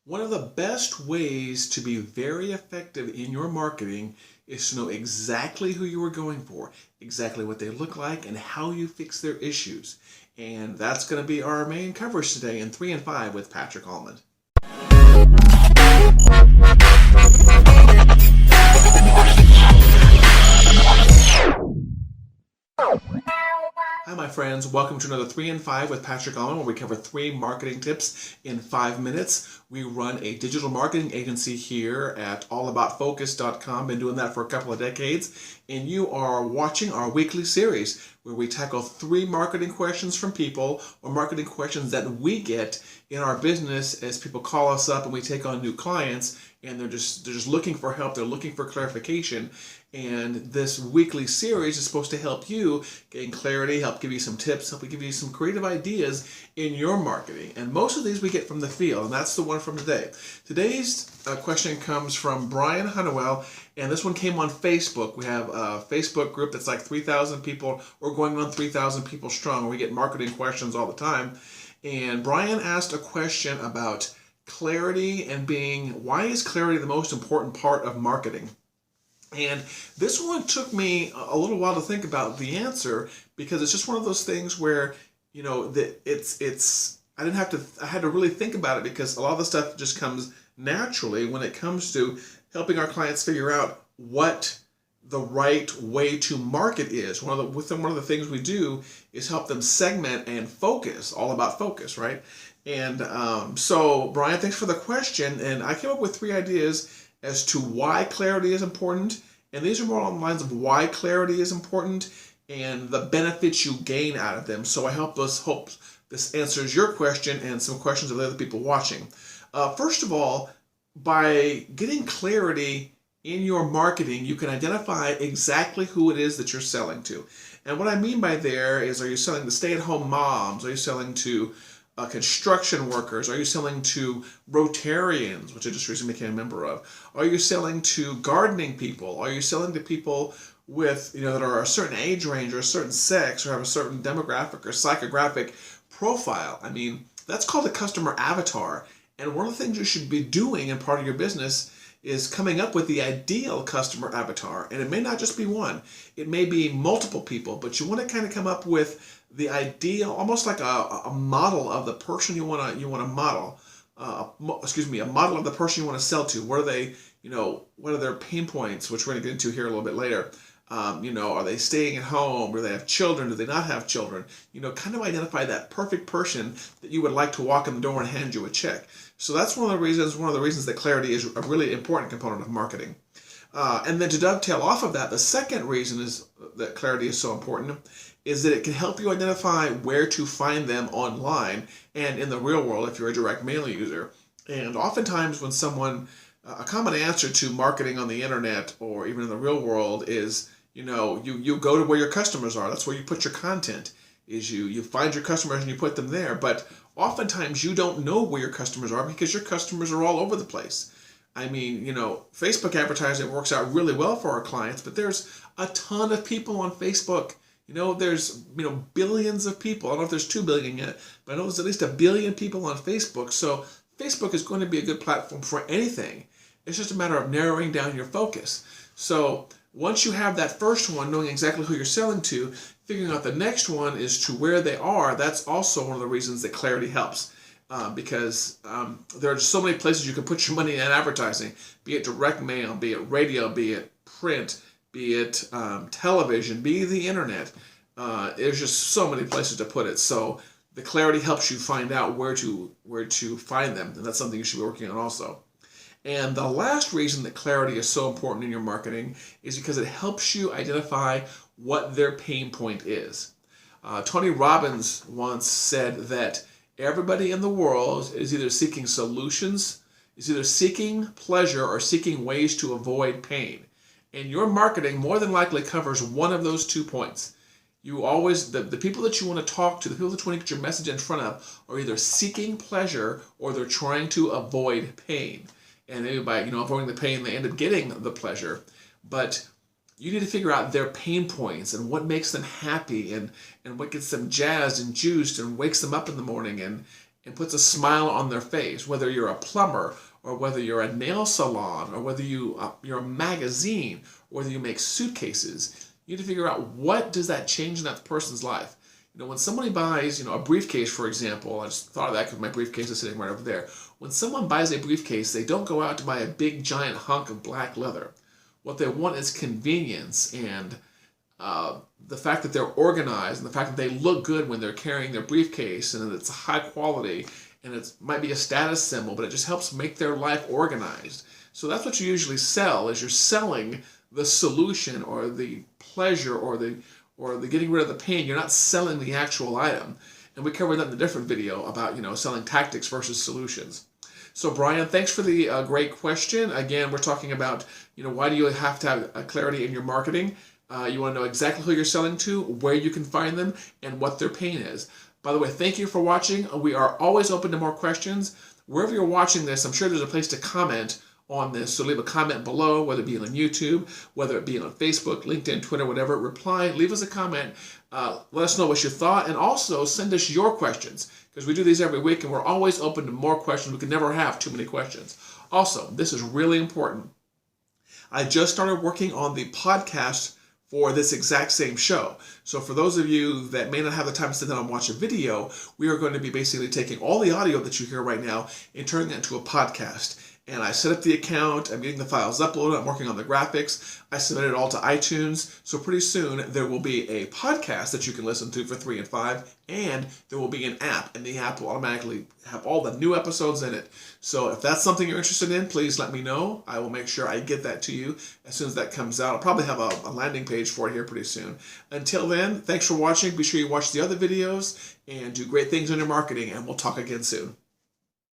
One of the best ways to be very effective in your marketing is to know exactly who you are going for, exactly what they look like, and how you fix their issues. And that's going to be our main coverage today in 3 and 5 with Patrick Almond. Hi, my friends. Welcome to another 3 and 5 with Patrick Almond, where we cover 3 marketing tips in 5 minutes. We run a digital marketing agency here at allaboutfocus.com. Been doing that for a couple of decades. And you are watching our weekly series where we tackle 3 marketing questions from people, or marketing questions that we get in our business as people call us up and we take on new clients, and they're just looking for help. They're looking for clarification. And this weekly series is supposed to help you gain clarity, help give you some tips, help give you some creative ideas in your marketing. And most of these we get from the field, and that's the one from today. Today's question comes from Brian Hunnewell, and this one came on Facebook. We have a Facebook group that's like 3,000 people. We're going on 3,000 people strong. We get marketing questions all the time. And Brian asked a question about clarity and why is clarity the most important part of marketing? And this one took me a little while to think about the answer, because it's just one of those things where, I had to really think about it, because a lot of the stuff just comes naturally when it comes to helping our clients figure out what the right way to market is. One of the things we do is help them segment and focus, all about focus, right? And so Brian, thanks for the question. And I came up with 3 ideas as to why clarity is important. And these are more on the lines of why clarity is important and the benefits you gain out of them. So I hope this answers your question and some questions of the other people watching. First of all, by getting clarity in your marketing, you can identify exactly who it is that you're selling to. And what I mean by there is, are you selling to stay-at-home moms? Are you selling to construction workers? Are you selling to Rotarians, which I just recently became a member of? Are you selling to gardening people? Are you selling to people with, that are a certain age range or a certain sex or have a certain demographic or psychographic profile? I mean, that's called a customer avatar. And one of the things you should be doing in part of your business is coming up with the ideal customer avatar. And it may not just be one. It may be multiple people, but you want to kind of come up with the ideal, almost like a model of the person you want to model. A model of the person you want to sell to. What are they, what are their pain points, which we're going to get into here a little bit later. Are they staying at home? Do they have children? Do they not have children? Kind of identify that perfect person that you would like to walk in the door and hand you a check. So that's one of the reasons that clarity is a really important component of marketing. And then to dovetail off of that, the second reason is that clarity is so important is that it can help you identify where to find them online and in the real world if you're a direct mail user. And oftentimes when a common answer to marketing on the internet or even in the real world is, you go to where your customers are. That's where you put your content, is you find your customers and you put them there. But oftentimes you don't know where your customers are because your customers are all over the place. I mean, Facebook advertising works out really well for our clients, but there's a ton of people on Facebook. There's, billions of people. I don't know if there's 2 billion yet, but I know there's at least 1 billion people on Facebook. So Facebook is going to be a good platform for anything. It's just a matter of narrowing down your focus. So once you have that first one, knowing exactly who you're selling to, figuring out the next one is to where they are. That's also one of the reasons that clarity helps. Because there are just so many places you can put your money in advertising, be it direct mail, be it radio, be it print, be it television, be it the internet. There's just so many places to put it. So the clarity helps you find out where to find them, and that's something you should be working on also. And the last reason that clarity is so important in your marketing is because it helps you identify what their pain point is. Tony Robbins once said that everybody in the world is either seeking solutions, is either seeking pleasure or seeking ways to avoid pain. And your marketing more than likely covers one of those 2 points. You always, the people that you want to talk to, the people that you want to get your message in front of are either seeking pleasure or they're trying to avoid pain. And maybe by, avoiding the pain, they end up getting the pleasure. But you need to figure out their pain points and what makes them happy and what gets them jazzed and juiced and wakes them up in the morning and and puts a smile on their face, whether you're a plumber or whether you're a nail salon or whether you're a magazine or whether you make suitcases. You need to figure out what does that change in that person's life. When somebody buys, a briefcase, for example, I just thought of that because my briefcase is sitting right over there. When someone buys a briefcase, they don't go out to buy a big giant hunk of black leather. What they want is convenience and the fact that they're organized and the fact that they look good when they're carrying their briefcase and it's high quality and it might be a status symbol, but it just helps make their life organized. So that's what you usually sell, is you're selling the solution or the pleasure or the getting rid of the pain. You're not selling the actual item. And we covered that in a different video about, selling tactics versus solutions. So Brian, thanks for the great question. Again, we're talking about, why do you have to have a clarity in your marketing? You want to know exactly who you're selling to, where you can find them, and what their pain is. By the way, thank you for watching. We are always open to more questions. Wherever you're watching this, I'm sure there's a place to comment on this. So leave a comment below, whether it be on YouTube, whether it be on Facebook, LinkedIn, Twitter, whatever. Reply, leave us a comment. Let us know what you thought, and also send us your questions, because we do these every week, and we're always open to more questions. We can never have too many questions. Also, this is really important. I just started working on the podcast for this exact same show. So for those of you that may not have the time to sit down and watch a video, we are going to be basically taking all the audio that you hear right now and turning that into a podcast. And I set up the account, I'm getting the files uploaded, I'm working on the graphics, I submitted it all to iTunes, so pretty soon there will be a podcast that you can listen to for 3 and 5, and there will be an app, and the app will automatically have all the new episodes in it. So if that's something you're interested in, please let me know. I will make sure I get that to you as soon as that comes out. I'll probably have a landing page for it here pretty soon. Until then, thanks for watching. Be sure you watch the other videos and do great things in your marketing, and we'll talk again soon.